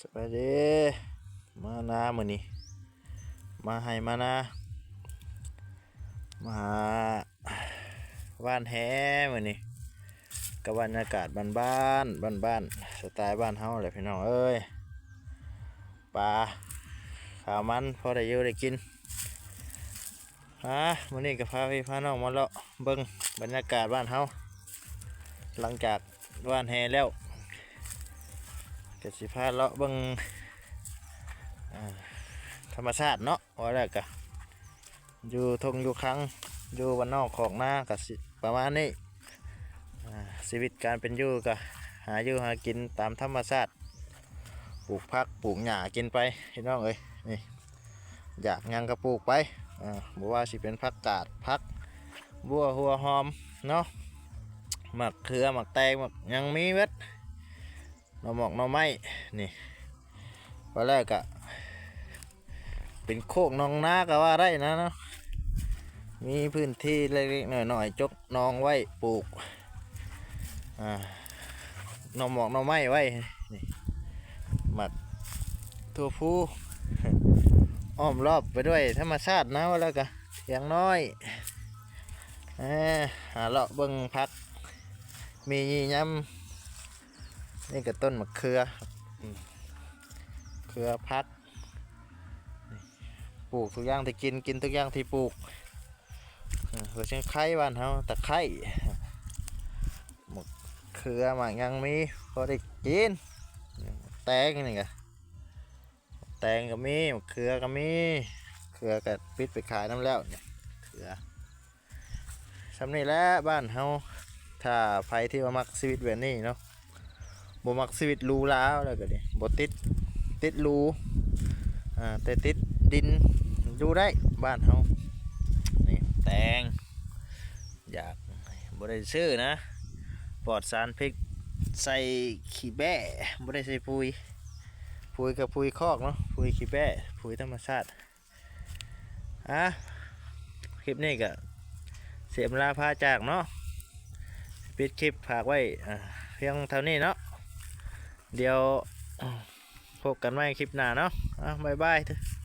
สวัสดีมานามื้อนี้มาให้มานามาหาว่านแหมื้อนี้กับบรรยากาศบ้านสไตล์บ้านเฮาแหละพี่น้องเอ้ยปลาข้าวมันพอได้อยู่ได้กินมื้อนี้ก็พาพี่พาน้องมาเลาะเบิ่งบรรยากาศบ้านเฮาหลังจากว่านแหแล้วก็สิพาเลาะเบิ่งธรรมชาติเนาะว่าแล้วก็อยู่ทงอยู่ครั้งอยู่บ้านนอกของนาก็สิประมาณนี้ชีวิตการเป็นอยู่ก็หาอยู่หากินตามธรรมชาติปลูกผักปลูกหญ้ากินไปพี่น้องเอ้ยนี่อยากหยังก็ปลูกไปบ่ว่าสิเป็นผักกาดผักบัวหัวหอมเนาะหมักเขือหมักแตงหมักยังมีเวทหน่อหมอกหน่อไม้นี่ว่าแล้วก็เป็นโคกน้องนาก็ว่าได้นะเนาะมีพื้นที่เล็กๆหน่อยๆจกน้องไว้ปลูกหน่อหมอกหน่อไม้ไว้นี่หมักถั่วพูอ้อมรอบไปด้วยธรรมชาตินะว่าแล้วก็อย่างน้อยหาเลาะเบิ่งพักมีย้ำนี่ก็ต้นมะเขือพักปลูกทุกอย่างที่กินทุกอย่างที่ปลูกหัวเชียงไข่บ้านเฮาตะไคร้มะเขือหมากยังมีพอได้กินแตงนี่ก็แตงก็มีมะเขือก็มีเขือก็ปิดไปขายน้ำแล้วเนี่ยเขือสำนี่แหละบ้านเฮาถ้าใครที่ว่ามักชีวิตแบบนี้เนาะบ่มักชีวิตหรูหราแล้วก็ดิบ่ติดหรูแต่ติดดินอยู่ได้บ้านเฮานี่แตงอยากบ่ได้ซื้อนะปลอดสารพิษใส่ขี้แบ้บ่ได้ใส่ปุ๋ยกับปุ๋ยคอกเนาะปุ๋ยขี้แบ้ปุ๋ยธรรมชาติคลิปนี้ก็เสียมลาพาจากเนาะปิดคลิปฝากไว้เพียงเท่านี้เนาะเดี๋ยวพบกันใหม่คลิปหน้าเนาะบ๊ายบาย